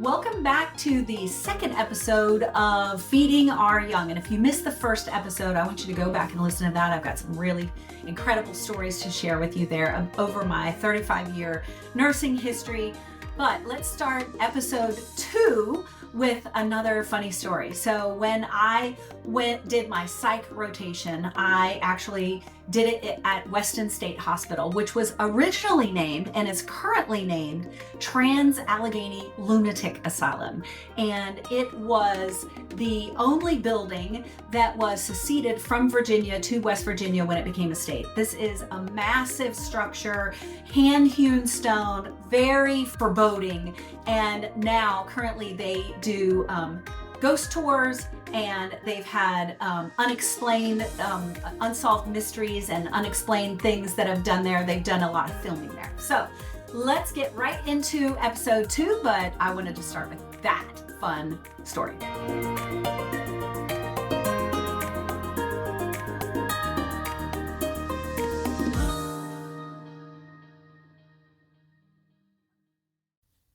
Welcome back to the second episode of Feeding Our Young. And if you missed the first episode, I want you to go back and listen to that. I've got some really incredible stories to share with you there over my 35-year nursing history. But let's start episode 2 with another funny story. So when I did my psych rotation, I actually did it at Weston State Hospital, which was originally named and is currently named Trans-Allegheny Lunatic Asylum. And it was the only building that was seceded from Virginia to West Virginia when it became a state. This is a massive structure, hand-hewn stone, very foreboding. And now currently they do ghost tours, and they've had unexplained, unsolved mysteries and unexplained things that have done there. They've done a lot of filming there. So let's get right into episode 2, but I wanted to start with that fun story.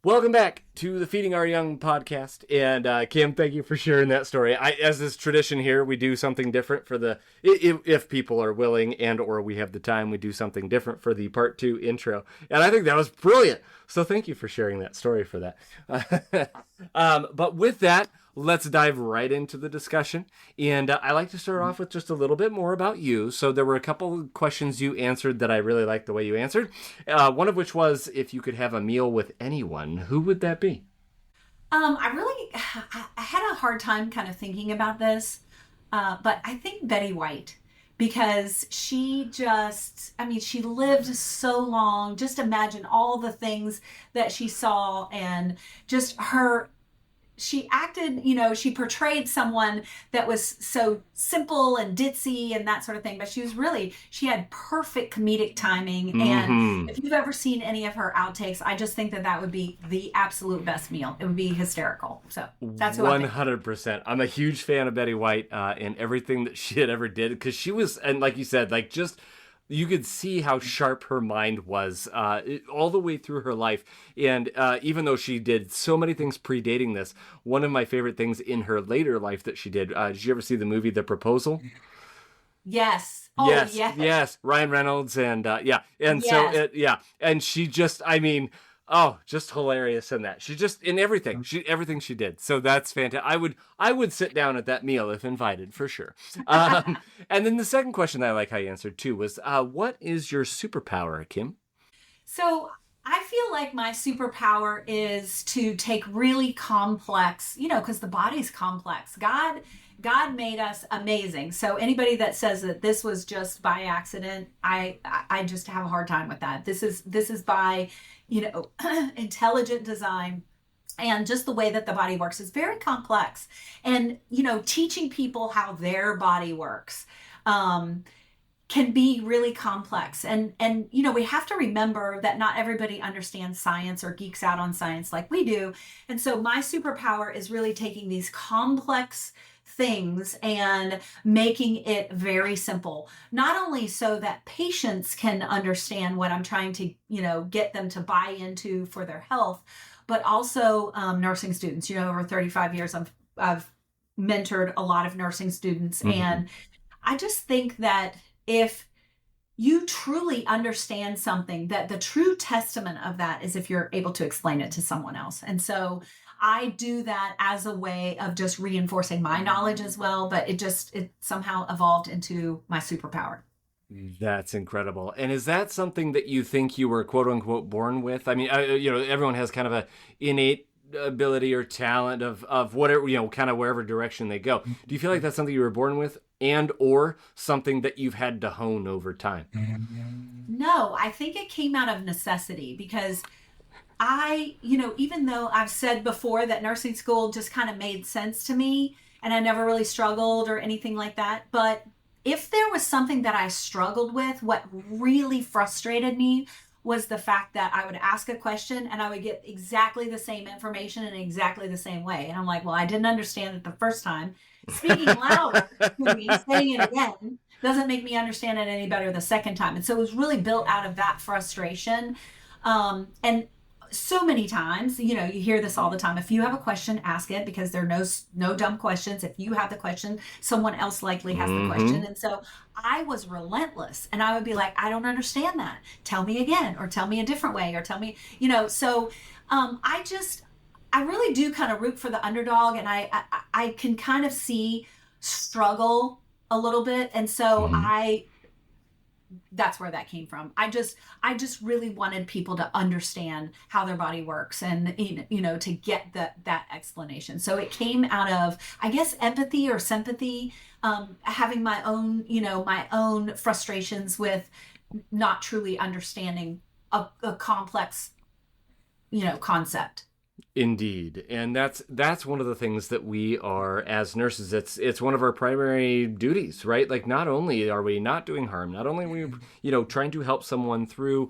Welcome back to the Feeding Our Young podcast. And Kim, thank you for sharing that story. As is tradition here, we do something different for the, if people are willing and or we have the time, we do something different for the part 2 intro. And I think that was brilliant. So thank you for sharing that story for that. But with that, let's dive right into the discussion. And I like to start off with just a little bit more about you. So there were a couple of questions you answered that I really liked the way you answered. One of which was, if you could have a meal with anyone, who would that be? I had a hard time kind of thinking about this, but I think Betty White, because she lived so long. Just imagine all the things that she saw, and just she acted, she portrayed someone that was so simple and ditzy and that sort of thing, but she had perfect comedic timing. Mm-hmm. And if you've ever seen any of her outtakes, I just think that would be the absolute best meal. It would be hysterical. So that's what 100%. I'm a huge fan of Betty White and everything that she had ever did, because she was, and like you said, you could see how sharp her mind was all the way through her life. And even though she did so many things predating this, one of my favorite things in her later life that she did you ever see the movie The Proposal? Yes. Oh, yes. Ryan Reynolds and yeah. And yes. So, and she just, just hilarious in that. She just, in everything, everything she did. So that's fantastic. I would sit down at that meal if invited, for sure. And then the second question that I like how you answered too was, what is your superpower, Kim? So I feel like my superpower is to take really complex, because the body's complex. God made us amazing. So anybody that says that this was just by accident, I just have a hard time with that. This is by, intelligent design, and just the way that the body works is very complex. And, teaching people how their body works can be really complex. And we have to remember that not everybody understands science or geeks out on science like we do. And so my superpower is really taking these complex things and making it very simple, not only so that patients can understand what I'm trying to, get them to buy into for their health, but also nursing students. Over 35 years, I've mentored a lot of nursing students. Mm-hmm. And I just think that if you truly understand something, that the true testament of that is if you're able to explain it to someone else. And so I do that as a way of just reinforcing my knowledge as well, but it somehow evolved into my superpower. That's incredible. And is that something that you think you were quote unquote born with? I mean, everyone has kind of a innate ability or talent of whatever, kind of wherever direction they go. Do you feel like that's something you were born with, and or something that you've had to hone over time? No, I think it came out of necessity, because even though I've said before that nursing school just kind of made sense to me and I never really struggled or anything like that, but if there was something that I struggled with, what really frustrated me was the fact that I would ask a question and I would get exactly the same information in exactly the same way. And I'm like, well, I didn't understand it the first time. Speaking louder to me, saying it again, doesn't make me understand it any better the second time. And so it was really built out of that frustration. And so many times, you hear this all the time. If you have a question, ask it, because there are no dumb questions. If you have the question, someone else likely has the question. And so I was relentless, and I would be like, I don't understand that. Tell me again, or tell me a different way, or tell me, so I really do kind of root for the underdog, and I can kind of see struggle a little bit. And so that's where that came from. I just really wanted people to understand how their body works, and to get that explanation. So it came out of, I guess, empathy or sympathy, having my own frustrations with not truly understanding a complex concept. Indeed. And that's one of the things that we are, as nurses, it's one of our primary duties, right? Like, not only are we not doing harm, not only are we, trying to help someone through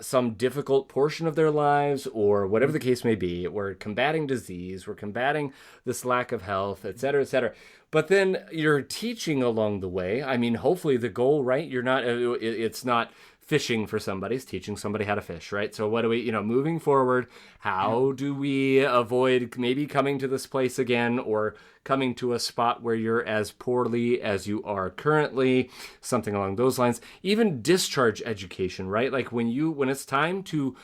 some difficult portion of their lives, or whatever the case may be, we're combating disease, we're combating this lack of health, et cetera, et cetera. But then you're teaching along the way. I mean, hopefully the goal, right? It's not fishing for somebody, it's teaching somebody how to fish, right? So what do we, moving forward, how do we avoid maybe coming to this place again, or coming to a spot where you're as poorly as you are currently, something along those lines. Even discharge education, right? Like when it's time to,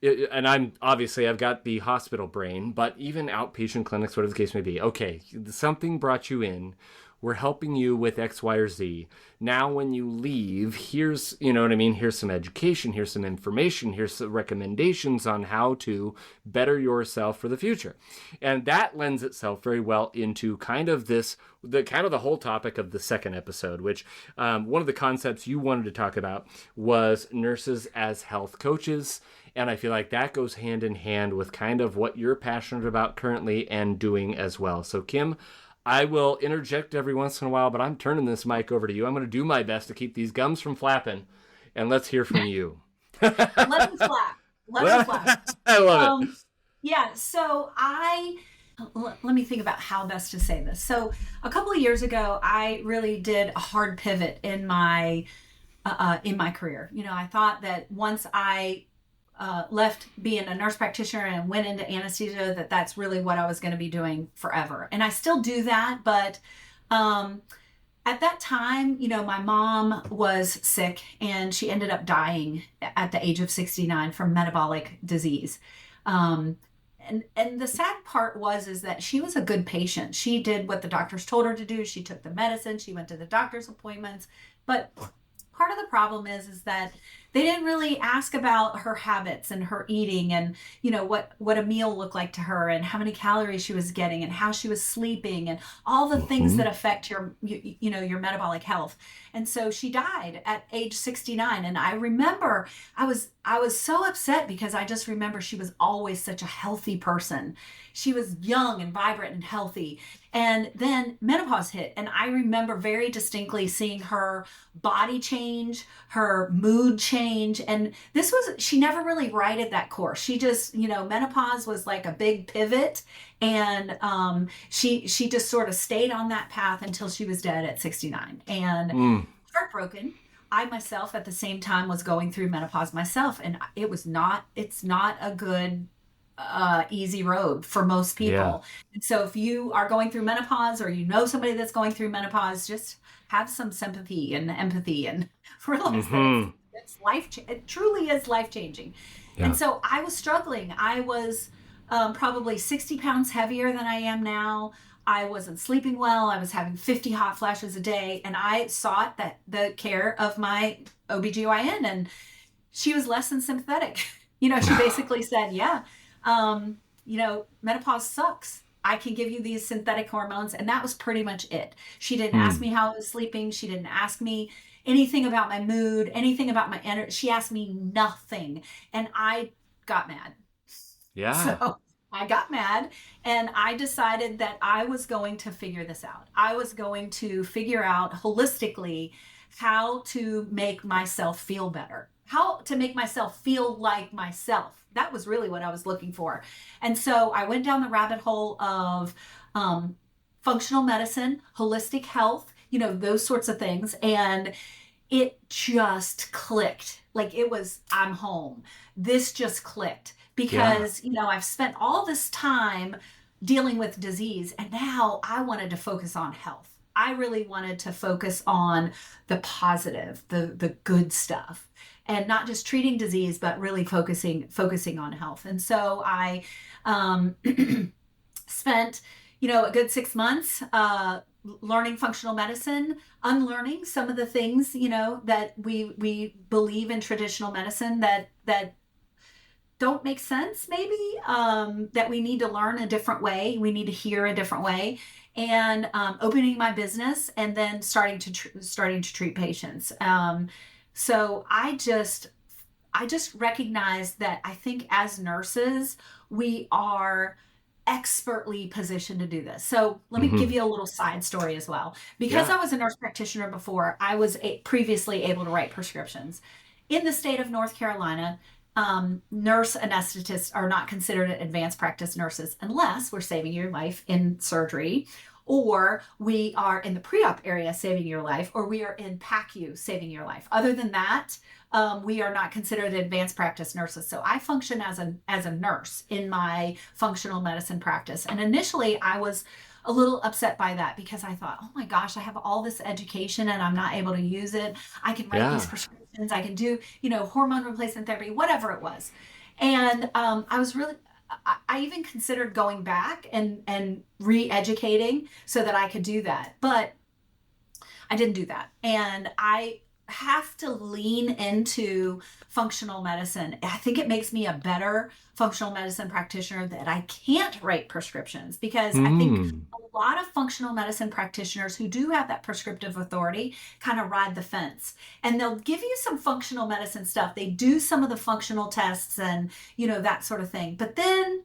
and I've got the hospital brain, but even outpatient clinics, whatever the case may be, okay, something brought you in, we're helping you with X, Y, or Z. Now, when you leave, here's, here's some education, here's some information, here's some recommendations on how to better yourself for the future. And that lends itself very well into the whole topic of the second episode, which one of the concepts you wanted to talk about was nurses as health coaches. And I feel like that goes hand in hand with kind of what you're passionate about currently and doing as well. So, Kim, I will interject every once in a while, but I'm turning this mic over to you. I'm going to do my best to keep these gums from flapping, and let's hear from you. Let them flap. Let them flap. I love it. Yeah, so let me think about how best to say this. So a couple of years ago, I really did a hard pivot in my career. I thought that once I left being a nurse practitioner and went into anesthesia, that's really what I was going to be doing forever. And I still do that. But at that time, my mom was sick, and she ended up dying at the age of 69 from metabolic disease. And the sad part is that she was a good patient. She did what the doctors told her to do. She took the medicine. She went to the doctor's appointments. But part of the problem is that they didn't really ask about her habits and her eating, and what a meal looked like to her, and how many calories she was getting, and how she was sleeping, and all the things that affect your metabolic health. And so she died at age 69. And I remember I was so upset, because I just remember she was always such a healthy person. She was young and vibrant and healthy. And then menopause hit, and I remember very distinctly seeing her body change, her mood change. And she never really righted that course. She just, menopause was like a big pivot. And she just sort of stayed on that path until she was dead at 69. And heartbroken. I myself at the same time was going through menopause myself. And it's not a good easy road for most people. Yeah. And so if you are going through menopause, or somebody that's going through menopause, just have some sympathy and empathy, and realize that it truly is life-changing. Yeah. And so I was struggling. I was probably 60 pounds heavier than I am now. I wasn't sleeping well. I was having 50 hot flashes a day, and I sought the care of my OBGYN, and she was less than sympathetic. She basically said, yeah, menopause sucks. I can give you these synthetic hormones. And that was pretty much it. She didn't ask me how I was sleeping. She didn't ask me anything about my mood, anything about my energy. She asked me nothing. And I got mad. Yeah. So I got mad, and I decided that I was going to figure this out. I was going to figure out holistically how to make myself feel better, how to make myself feel like myself. That was really what I was looking for. And so I went down the rabbit hole of functional medicine, holistic health, those sorts of things. And it just clicked. Like it was, I'm home. This just clicked because, I've spent all this time dealing with disease, and now I wanted to focus on health. I really wanted to focus on the positive, the good stuff, and not just treating disease, but really focusing on health. And so I spent, a good 6 months learning functional medicine, unlearning some of the things, that we believe in traditional medicine that don't make sense, maybe, that we need to learn a different way. We need to hear a different way, and opening my business, and then starting to treat patients. So I just recognized that I think as nurses, we are expertly positioned to do this. So let me give you a little side story as well. Because I was a nurse practitioner before, I was previously able to write prescriptions. In the state of North Carolina, nurse anesthetists are not considered advanced practice nurses unless we're saving your life in surgery, or we are in the pre-op area saving your life, or we are in PACU saving your life. Other than that, we are not considered advanced practice nurses. So I function as a nurse in my functional medicine practice. And initially I was a little upset by that because I thought, oh my gosh, I have all this education and I'm not able to use it. I can write these prescriptions. I can do, hormone replacement therapy, whatever it was. And I even considered going back and re-educating so that I could do that. But I didn't do that. And I have to lean into functional medicine. I think it makes me a better functional medicine practitioner that I can't write prescriptions, because I think a lot of functional medicine practitioners who do have that prescriptive authority kind of ride the fence, and they'll give you some functional medicine stuff. They do some of the functional tests and, that sort of thing. But then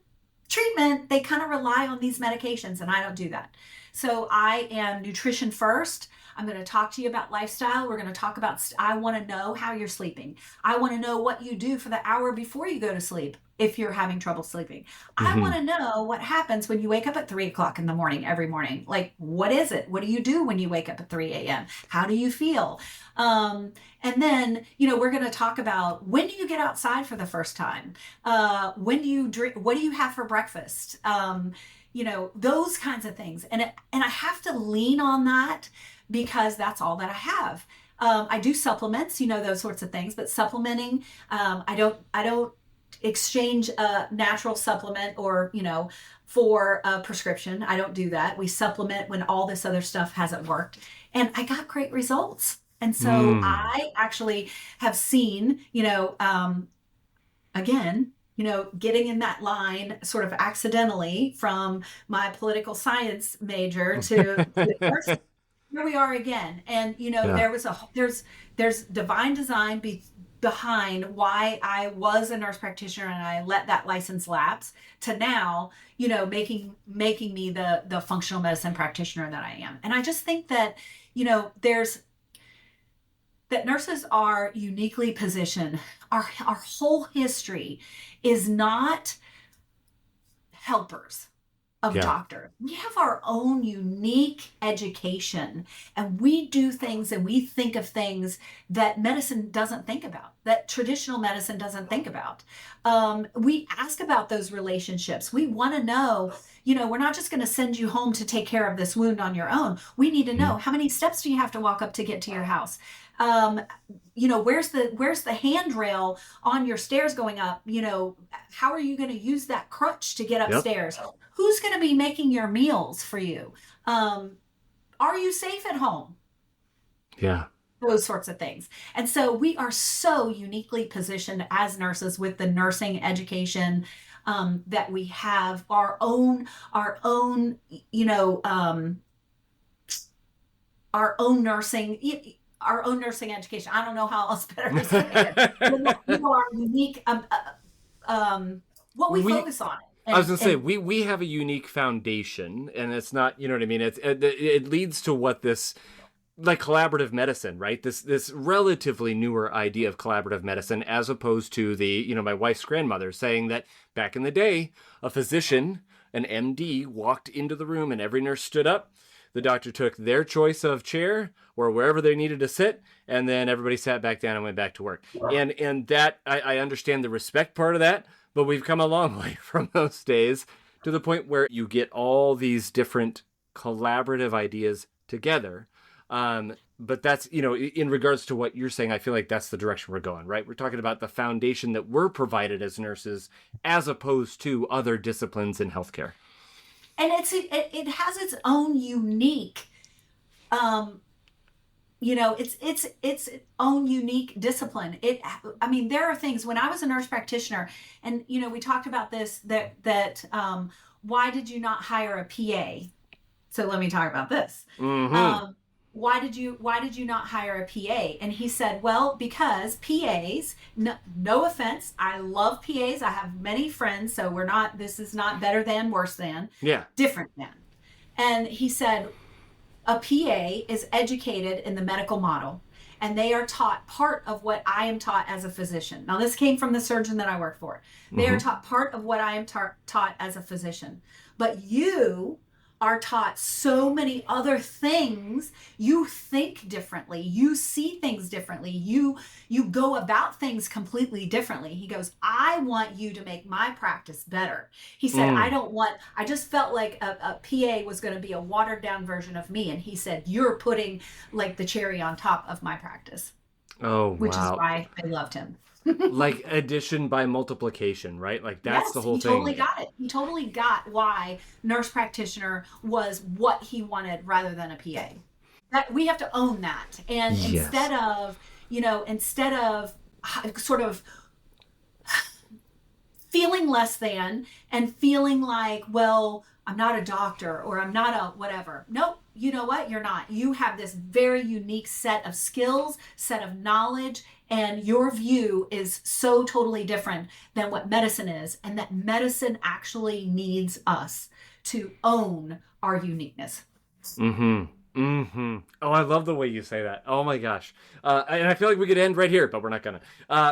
treatment, they kind of rely on these medications, and I don't do that. So I am nutrition first. I'm going to talk to you about lifestyle. We're going to talk about, I want to know how you're sleeping. I want to know what you do for the hour before you go to sleep if you're having trouble sleeping. I want to know what happens when you wake up at 3 o'clock in the morning every morning. Like, what is it? What do you do when you wake up at 3 a.m.? How do you feel? And then, we're going to talk about, when do you get outside for the first time? When do you drink? What do you have for breakfast? Those kinds of things. And I have to lean on that, because that's all that I have. I do supplements, those sorts of things, but supplementing, I don't exchange a natural supplement or, for a prescription. I don't do that. We supplement when all this other stuff hasn't worked. And I got great results. And so I actually have seen, again, getting in that line sort of accidentally from my political science major to here we are again. And, there's divine design behind why I was a nurse practitioner and I let that license lapse, to now, making me the functional medicine practitioner that I am. And I just think that, that nurses are uniquely positioned. Our whole history is not helpers of doctors. We have our own unique education, and we do things and we think of things that medicine doesn't think about, that traditional medicine doesn't think about. We ask about those relationships. We want to know, we're not just going to send you home to take care of this wound on your own. We need to know, how many steps do you have to walk up to get to your house? Where's the handrail on your stairs going up? How are you going to use that crutch to get upstairs? Yep. Who's going to be making your meals for you? Are you safe at home? Yeah. Those sorts of things. And so we are so uniquely positioned as nurses with the nursing education that we have, our own nursing education. I don't know how else better to say it. Our unique, what we focus on. I was going to say, we have a unique foundation, and it's not, you know what I mean? It leads to what this, like collaborative medicine, right? This relatively newer idea of collaborative medicine, as opposed to the, my wife's grandmother saying that back in the day, a physician, an MD, walked into the room and every nurse stood up. the doctor took their choice of chair or wherever they needed to sit, and then everybody sat back down and went back to work. And that, I understand the respect part of that, but we've come a long way from those days to the point where you get all these different collaborative ideas together. But that's, in regards to what you're saying, I feel like that's the direction we're going, right? We're talking about the foundation that we're provided as nurses as opposed to other disciplines in healthcare. And it has its own unique, its own unique discipline. There are things when I was a nurse practitioner, and we talked about this, that why did you not hire a PA? So let me talk about this. Mm-hmm. Why did you not hire a PA? And he said, well, because PAs, no offense, I love PAs. I have many friends, so this is not better than, worse than, different than. And he said, a PA is educated in the medical model, and they are taught part of what I am taught as a physician. Now, this came from the surgeon that I work for. They are taught part of what I am taught as a physician. But you are taught so many other things. You think differently. You see things differently. You go about things completely differently. He goes, I want you to make my practice better. He said, I just felt like a PA was going to be a watered down version of me. And he said, you're putting like the cherry on top of my practice. Oh, wow. Which is why I loved him. Like addition by multiplication, right? Like that's the whole thing. He totally got it. He totally got why nurse practitioner was what he wanted rather than a PA. That we have to own that. And instead of sort of feeling less than and feeling like, well, I'm not a doctor or I'm not a whatever. Nope. You know what? You're not. You have this very unique set of skills, set of knowledge, and your view is so totally different than what medicine is, and that medicine actually needs us to own our uniqueness. Mm-hmm. Mm-hmm. Oh, I love the way you say that. Oh my gosh. And I feel like we could end right here, but we're not gonna,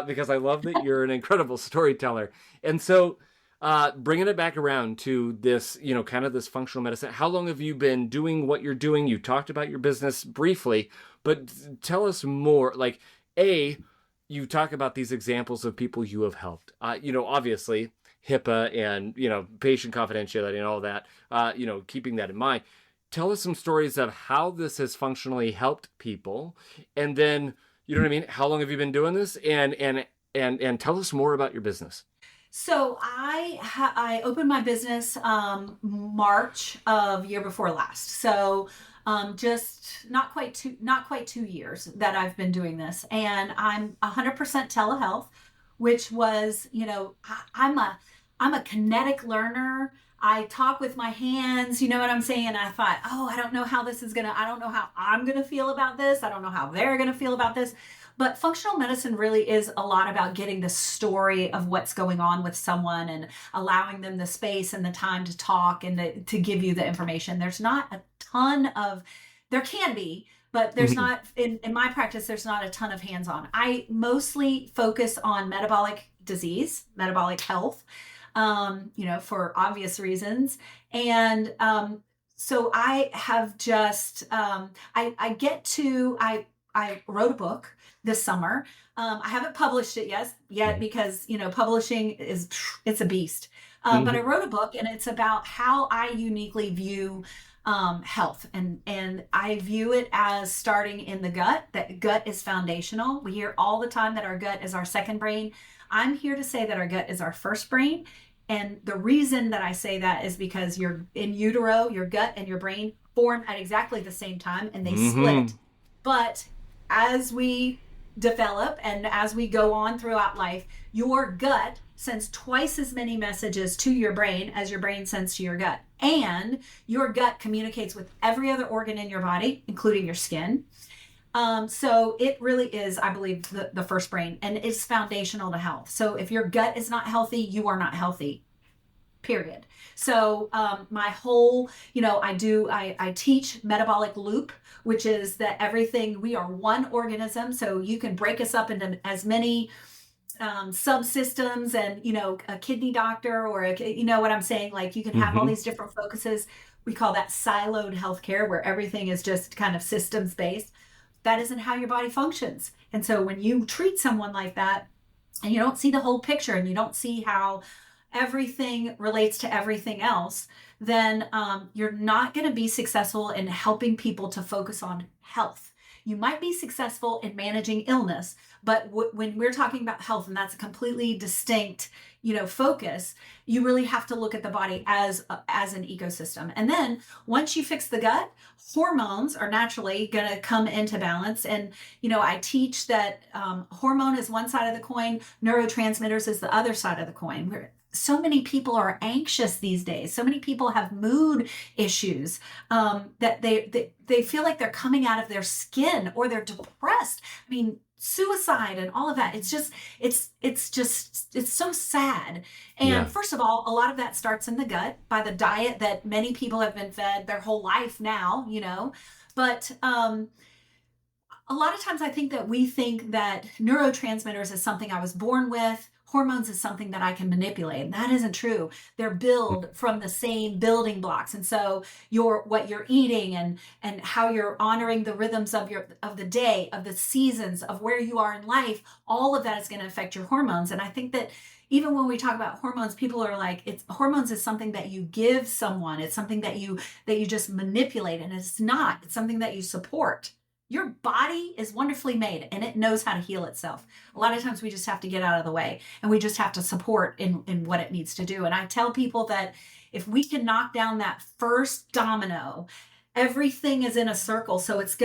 because I love that you're an incredible storyteller. And so, bringing it back around to this, kind of this functional medicine, how long have you been doing what you're doing? You talked about your business briefly, but tell us more. Like, you talk about these examples of people you have helped. Obviously HIPAA and, patient confidentiality and all that, keeping that in mind. Tell us some stories of how this has functionally helped people. And then, how long have you been doing this? And tell us more about your business. So I opened my business March of year before last. So just not quite 2 years that I've been doing this, and I'm 100% telehealth, which was I'm a kinetic learner. I talk with my hands, you know what I'm saying? And I thought, I don't know how I don't know how I'm gonna feel about this. I don't know how they're gonna feel about this. But functional medicine really is a lot about getting the story of what's going on with someone and allowing them the space and the time to talk and to give you the information. There's not a ton of, there can be, but there's not, in my practice, there's not a ton of hands-on. I mostly focus on metabolic disease, metabolic health, for obvious reasons. And so I have just, I wrote a book this summer. I haven't published it yet because, publishing it's a beast. But I wrote a book, and it's about how I uniquely view health. And I view it as starting in the gut, that gut is foundational. We hear all the time that our gut is our second brain. I'm here to say that our gut is our first brain. And the reason that I say that is because you're in utero, your gut and your brain form at exactly the same time, and they split. But as we develop and as we go on throughout life, your gut sends twice as many messages to your brain as your brain sends to your gut. And your gut communicates with every other organ in your body, including your skin. So it really is, I believe, the first brain, and it's foundational to health. So if your gut is not healthy, you are not healthy, period. So my whole, I teach metabolic loop, which is that we are one organism. So you can break us up into as many subsystems, and, a kidney doctor or, you know what I'm saying? Like, you can have all these different focuses, we call that siloed healthcare, where everything is just kind of systems based. That isn't how your body functions. And so when you treat someone like that and you don't see the whole picture and you don't see how everything relates to everything else, then you're not going to be successful in helping people to focus on health. You might be successful in managing illness, but when we're talking about health, and that's a completely distinct, focus, you really have to look at the body as an ecosystem. And then once you fix the gut, hormones are naturally going to come into balance. And, I teach that hormone is one side of the coin, neurotransmitters is the other side of the coin. So many people are anxious these days. So many people have mood issues that they feel like they're coming out of their skin, or they're depressed. I mean, suicide and all of that. It's so sad. And First of all, a lot of that starts in the gut by the diet that many people have been fed their whole life now, but a lot of times I think that we think that neurotransmitters is something I was born with. Hormones is something that I can manipulate. And that isn't true. They're built from the same building blocks. And so what you're eating and how you're honoring the rhythms of the day, of the seasons, of where you are in life, all of that is going to affect your hormones. And I think that even when we talk about hormones, people are like, hormones is something that you give someone. It's something that you just manipulate. And it's not. It's something that you support. Your body is wonderfully made and it knows how to heal itself. A lot of times we just have to get out of the way and we just have to support in what it needs to do. And I tell people that if we can knock down that first domino, everything is in a circle. So it's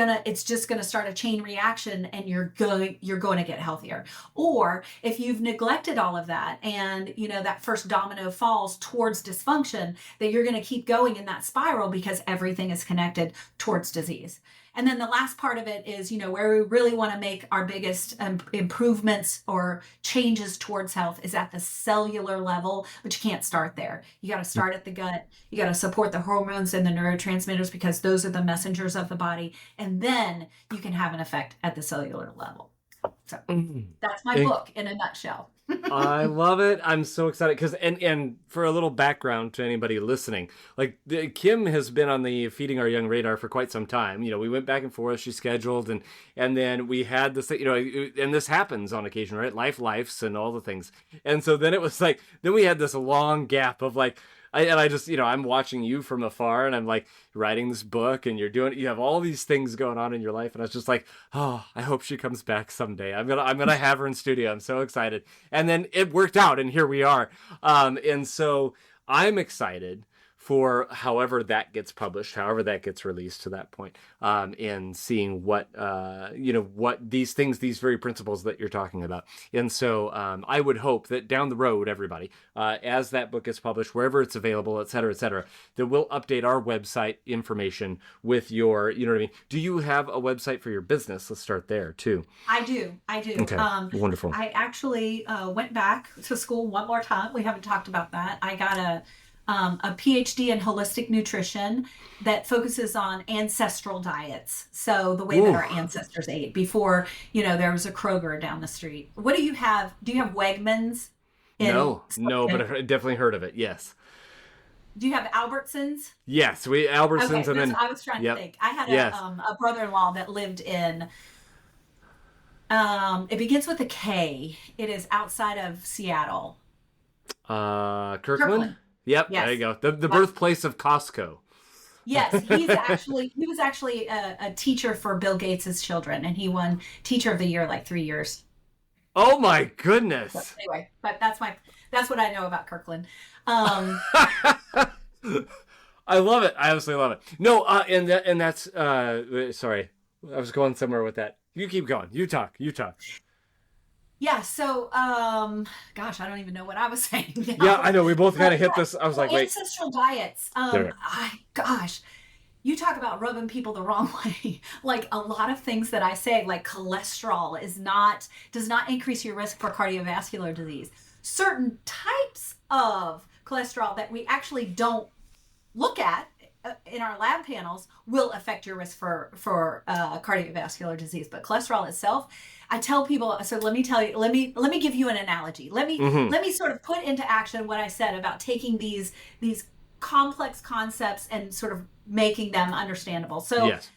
just gonna start a chain reaction and you're going to get healthier. Or if you've neglected all of that and that first domino falls towards dysfunction, that you're gonna keep going in that spiral because everything is connected towards disease. And then the last part of it is, where we really want to make our biggest improvements or changes towards health is at the cellular level, but you can't start there. You got to start at the gut. You got to support the hormones and the neurotransmitters because those are the messengers of the body. And then you can have an effect at the cellular level. So that's my book in a nutshell. I love it. I'm so excited because, and for a little background to anybody listening, like Kim has been on the Feeding Our Young radar for quite some time. We went back and forth. She scheduled, and then we had this, and this happens on occasion, right? Lifes and all the things. And so then it was like, then we had this long gap of like, I just, I'm watching you from afar and I'm like writing this book and you have all these things going on in your life. And I was just like, oh, I hope she comes back someday. I'm going to have her in studio. I'm so excited. And then it worked out and here we are. And so I'm excited for however that gets published, however that gets released to that point, and seeing what these things, these very principles that you're talking about. And so I would hope that down the road, everybody, as that book gets published, wherever it's available, et cetera, that we'll update our website information with your, you know what I mean? Do you have a website for your business? Let's start there too. I do. Okay, wonderful. I actually went back to school one more time. We haven't talked about that. I got a PhD in holistic nutrition that focuses on ancestral diets. So the way that our ancestors ate before, there was a Kroger down the street. What do you have? Do you have Wegmans? No, but I've definitely heard of it. Yes. Do you have Albertsons? Yes, Albertsons, okay, and then I was trying to think. I had a brother-in-law that lived in. It begins with a K. It is outside of Seattle. Kirkland? Yep, yes. There you go. The birthplace of Costco. Yes, he was actually a teacher for Bill Gates' children, and he won Teacher of the Year like 3 years. Oh my goodness! So anyway, but that's what I know about Kirkland. I love it. I absolutely love it. No, and that's sorry, I was going somewhere with that. You keep going. You talk. Yeah, so, gosh, I don't even know what I was saying now. Yeah, I know. We both kind of hit this. I was like, wait. Ancestral diets. Gosh, you talk about rubbing people the wrong way. Like a lot of things that I say, like cholesterol does not increase your risk for cardiovascular disease. Certain types of cholesterol that we actually don't look at in our lab panels will affect your risk for cardiovascular disease. But cholesterol itself, I tell people, so let me give you an analogy. Let me sort of put into action what I said about taking these complex concepts and sort of making them understandable. So, Yes.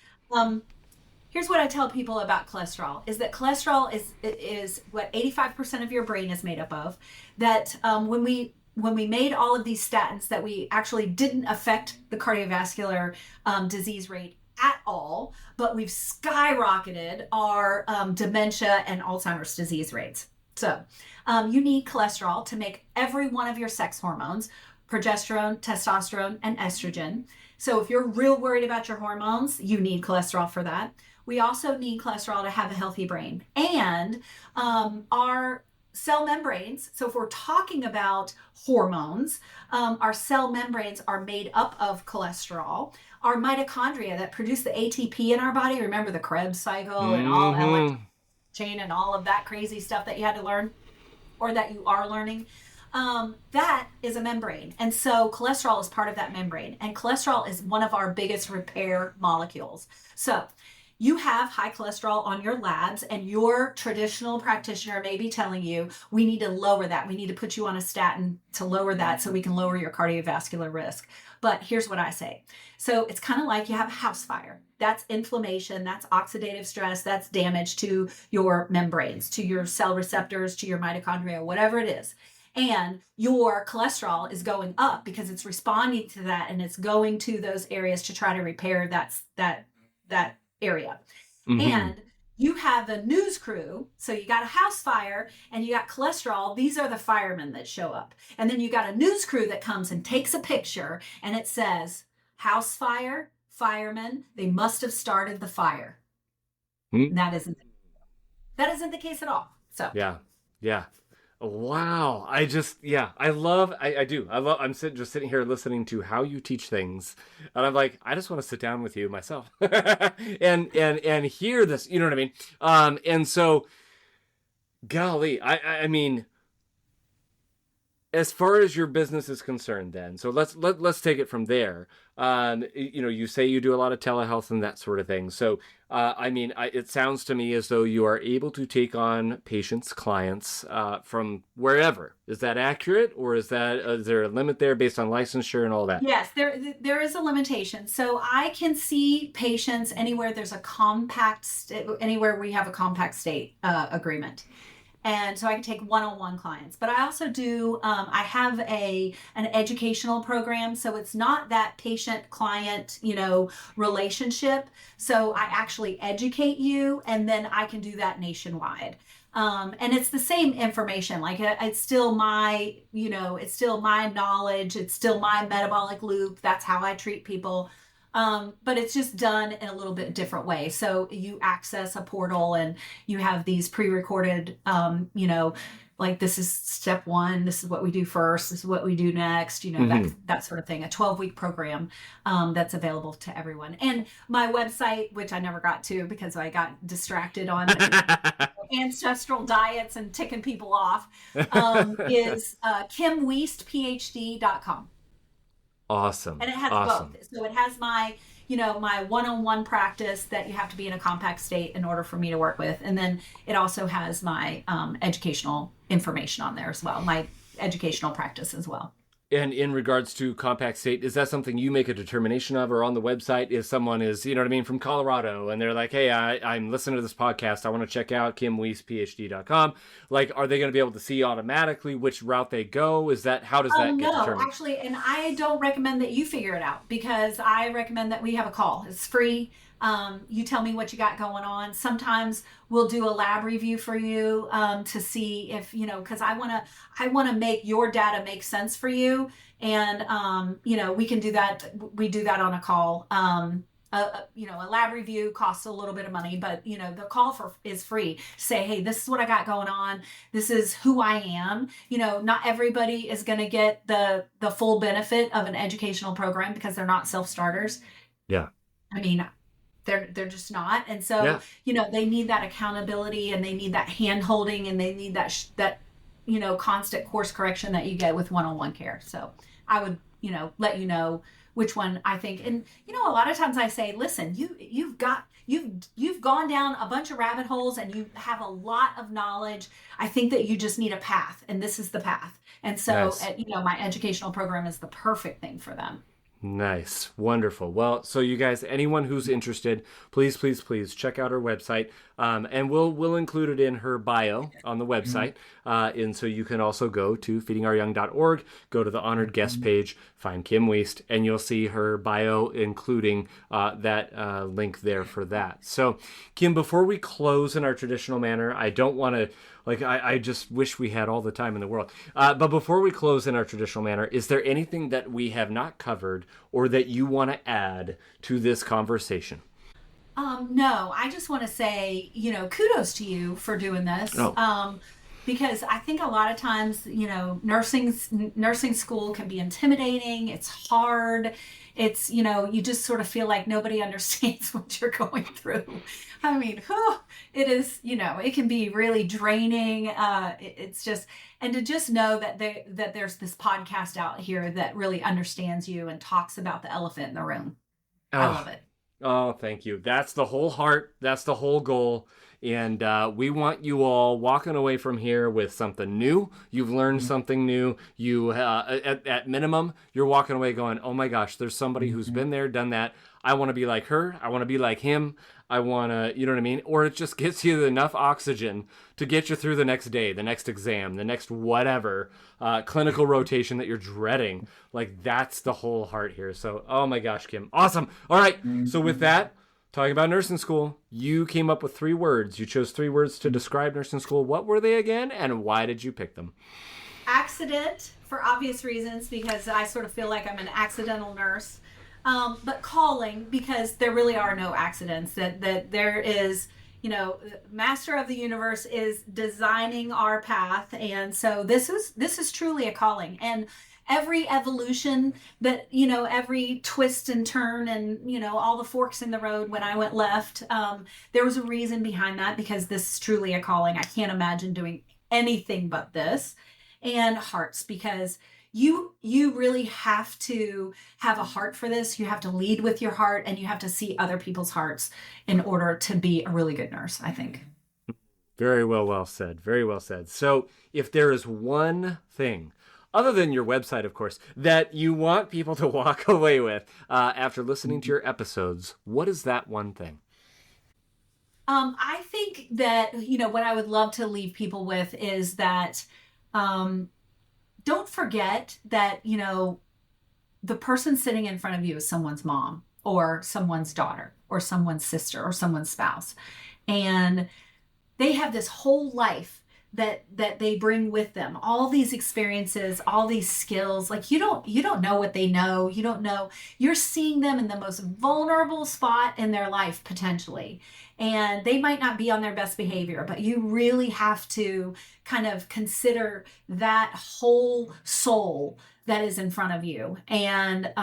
here's what I tell people about cholesterol: is that cholesterol is what 85% of your brain is made up of. That when we made all of these statins, that we actually didn't affect the cardiovascular disease rate at all, but we've skyrocketed our dementia and Alzheimer's disease rates. So you need cholesterol to make every one of your sex hormones: progesterone, testosterone, and estrogen. So if you're real worried about your hormones, you need cholesterol for that. We also need cholesterol to have a healthy brain. And our cell membranes, so if we're talking about hormones, our cell membranes are made up of cholesterol. Our mitochondria that produce the ATP in our body, remember the Krebs cycle and all that chain and all of that crazy stuff that you had to learn, or that you are learning, that is a membrane. And so cholesterol is part of that membrane. And cholesterol is one of our biggest repair molecules. So you have high cholesterol on your labs, and your traditional practitioner may be telling you, we need to lower that. We need to put you on a statin to lower that so we can lower your cardiovascular risk. But here's what I say. So it's kind of like you have a house fire. That's inflammation, that's oxidative stress, that's damage to your membranes, to your cell receptors, to your mitochondria, whatever it is. And your cholesterol is going up because it's responding to that, and it's going to those areas to try to repair that area. And you have a news crew. So you got a house fire and you got cholesterol. These are the firemen that show up. And then you got a news crew that comes and takes a picture, and it says, house fire, firemen, they must have started the fire. That isn't the case at all. So yeah. Wow. I do. I'm just sitting here listening to how you teach things. And I'm like, I just want to sit down with you myself and hear this, you know what I mean? And so, golly, I mean, as far as your business is concerned then, so let's take it from there. You say you do a lot of telehealth and that sort of thing. So, it sounds to me as though you are able to take on patients, clients, from wherever. Is that accurate? Or is there a limit there based on licensure and all that? Yes, there is a limitation. So I can see patients anywhere there's a anywhere we have a compact state agreement. And so I can take one-on-one clients, but I also do, I have an educational program. So it's not that patient-client, relationship. So I actually educate you, and then I can do that nationwide. And it's the same information. Like it's still my, it's still my knowledge. It's still my metabolic loop. That's how I treat people. But it's just done in a little bit different way. So you access a portal and you have these pre-recorded, like this is step one, this is what we do first, this is what we do next, that sort of thing, a 12-week program that's available to everyone. And my website, which I never got to because I got distracted on ancestral diets and ticking people off, is kimwiestphd.com. Awesome. And it has both. So it has my, my one-on-one practice that you have to be in a compact state in order for me to work with. And then it also has my educational information on there as well, my educational practice as well. And in regards to compact state, is that something you make a determination of, or on the website, if someone is, from Colorado, and they're like, hey, I'm listening to this podcast, I want to check out kimwiestphd.com. Like, are they going to be able to see automatically which route they go? How does that get determined? No, actually, and I don't recommend that you figure it out, because I recommend that we have a call. It's free. You tell me what you got going on. Sometimes we'll do a lab review for you to see if, because I want to make your data make sense for you. And, we can do that. We do that on a call. A lab review costs a little bit of money, but, the call is free. Say, hey, this is what I got going on. This is who I am. Not everybody is going to get the full benefit of an educational program because they're not self-starters. Yeah. They're just not. And so, they need that accountability, and they need that hand holding, and they need that constant course correction that you get with one-on-one care. So I would, let you know which one I think. And, a lot of times I say, listen, you've got you've gone down a bunch of rabbit holes and you have a lot of knowledge. I think that you just need a path, and this is the path. And so, Nice. my educational program is the perfect thing for them. Nice. Wonderful. Well, so you guys, anyone who's interested, please, please, please check out her website. And we'll include it in her bio on the website. And so you can also go to feedingouryoung.org, go to the honored guest page, find Kim Wiest, and you'll see her bio, including that link there for that. So, Kim, before we close in our traditional manner, I don't want to, I just wish we had all the time in the world. But before we close in our traditional manner, is there anything that we have not covered or that you want to add to this conversation? No, I just want to say, kudos to you for doing this. Oh. Because I think a lot of times, nursing school can be intimidating. It's hard. It's, you just sort of feel like nobody understands what you're going through. I mean, it is, it can be really draining. It's just, and to just know that there's this podcast out here that really understands you and talks about the elephant in the room. I love it. Oh, thank you. That's the whole heart. That's the whole goal. And we want you all walking away from here with something new. You've learned something new. You, at minimum, you're walking away going, oh my gosh, there's somebody who's been there, done that. I want to be like her. I want to be like him. I want to, you know what I mean? Or it just gets you enough oxygen to get you through the next day, the next exam, the next whatever, clinical rotation that you're dreading. Like, that's the whole heart here. So, oh my gosh, Kim. Awesome. All right. So with that, talking about nursing school, you came up with 3 words. You chose 3 words to describe nursing school. What were they again, and why did you pick them? Accident, for obvious reasons, because I sort of feel like I'm an accidental nurse. But calling, because there really are no accidents, that there is, master of the universe is designing our path. And so this is truly a calling. And every evolution that, every twist and turn and, all the forks in the road when I went left, there was a reason behind that, because this is truly a calling. I can't imagine doing anything but this. And hearts, because you really have to have a heart for this. You have to lead with your heart, and you have to see other people's hearts in order to be a really good nurse, I think. Very well said. Very well said. So if there is one thing, other than your website, of course, that you want people to walk away with after listening to your episodes, what is that one thing? I think that, what I would love to leave people with is that don't forget that, the person sitting in front of you is someone's mom or someone's daughter or someone's sister or someone's spouse. And they have this whole life that they bring with them, all these experiences, all these skills. Like, you don't know what they know. You don't know. You're seeing them in the most vulnerable spot in their life, potentially. And they might not be on their best behavior, but you really have to kind of consider that whole soul that is in front of you. And,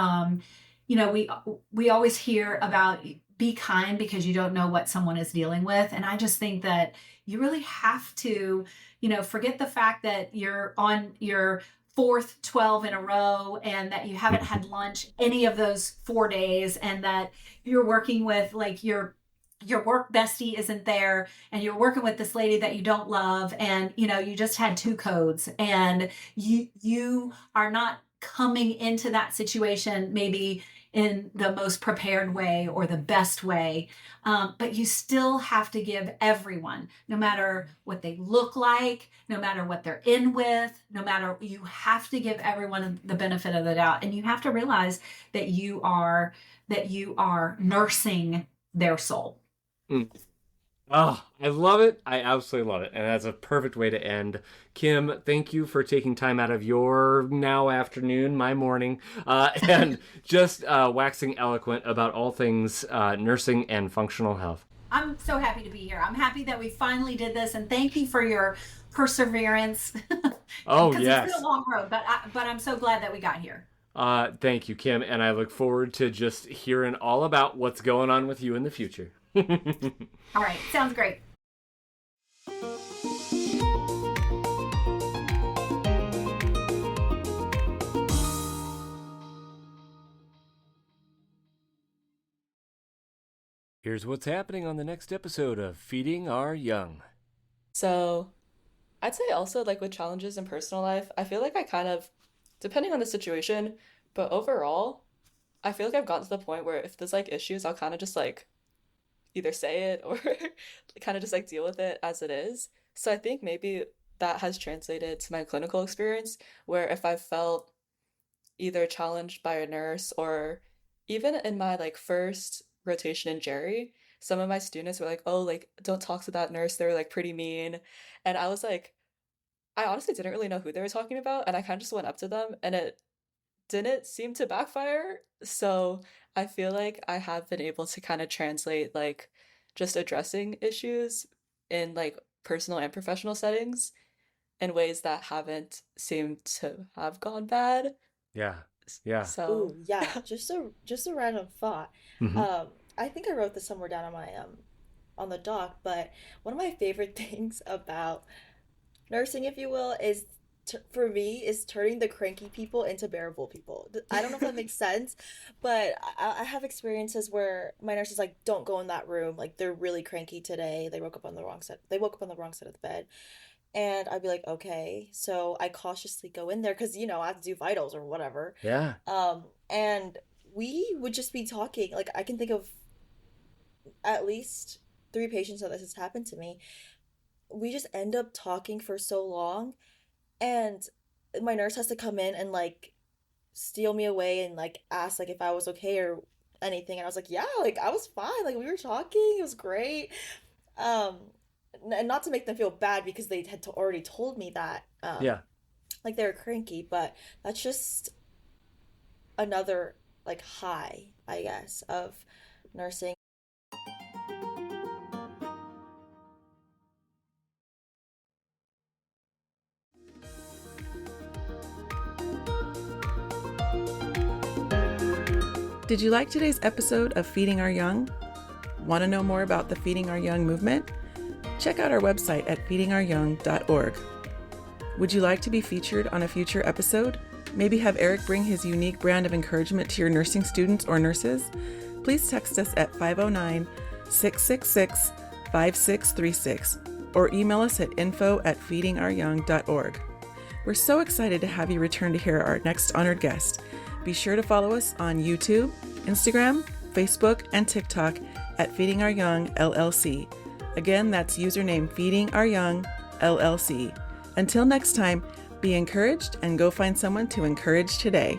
we always hear about be kind because you don't know what someone is dealing with. And I just think that you really have to, forget the fact that you're on your 4th 12 in a row and that you haven't had lunch any of those 4 days, and that you're working with your work bestie isn't there, and you're working with this lady that you don't love, and you just had 2 codes, and you are not coming into that situation maybe in the most prepared way or the best way, but you still have to give everyone, no matter what they look like, no matter what they're in with, you have to give everyone the benefit of the doubt, and you have to realize that you are nursing their soul. Oh, I love it. I absolutely love it. And that's a perfect way to end. Kim, thank you for taking time out of your now afternoon, my morning, and just waxing eloquent about all things nursing and functional health. I'm so happy to be here. I'm happy that we finally did this, and thank you for your perseverance. Oh, because yes. It's been a long road, but I'm so glad that we got here. Thank you, Kim, and I look forward to just hearing all about what's going on with you in the future. All right. Sounds great. Here's what's happening on the next episode of Feeding Our Young. So I'd say also like with challenges in personal life, I feel like I kind of, depending on the situation, but overall, I feel like I've gotten to the point where if there's like issues, I'll kind of just like either say it or kind of just like deal with it as it is. So I think maybe that has translated to my clinical experience where if I felt either challenged by a nurse or even in my like first rotation in Jerry, some of my students were like, oh, like don't talk to that nurse, they're like pretty mean. And I was like, I honestly didn't really know who they were talking about, and I kind of just went up to them and it didn't seem to backfire. So I feel like I have been able to kind of translate like just addressing issues in like personal and professional settings in ways that haven't seemed to have gone bad. Yeah. Yeah. So Ooh, yeah. Just a random thought. Mm-hmm. I think I wrote this somewhere down on my on the doc, but one of my favorite things about nursing, if you will, is for me is turning the cranky people into bearable people. I don't know if that makes sense, but I have experiences where my nurse is like, "Don't go in that room. Like they're really cranky today. They woke up on the wrong side. They woke up on the wrong side of the bed." And I'd be like, "Okay." So I cautiously go in there because I have to do vitals or whatever. Yeah. And we would just be talking. Like I can think of at least 3 patients that this has happened to me. We just end up talking for so long, and my nurse has to come in and like steal me away and like ask like if I was okay or anything, and I was like, yeah, like I was fine, like we were talking, it was great. um and not to make them feel bad because they had already told me that Yeah. like they were cranky, but that's just another like high, I guess, of nursing. Did you like today's episode of Feeding Our Young? Want to know more about the Feeding Our Young movement? Check out our website at feedingouryoung.org. Would you like to be featured on a future episode? Maybe have Eric bring his unique brand of encouragement to your nursing students or nurses? Please text us at 509-666-5636 or email us at info@feedingouryoung.org. We're so excited to have you return to hear our next honored guest. Be sure to follow us on YouTube, Instagram, Facebook, and TikTok at Feeding Our Young LLC. Again, that's username Feeding Our Young LLC. Until next time, be encouraged and go find someone to encourage today.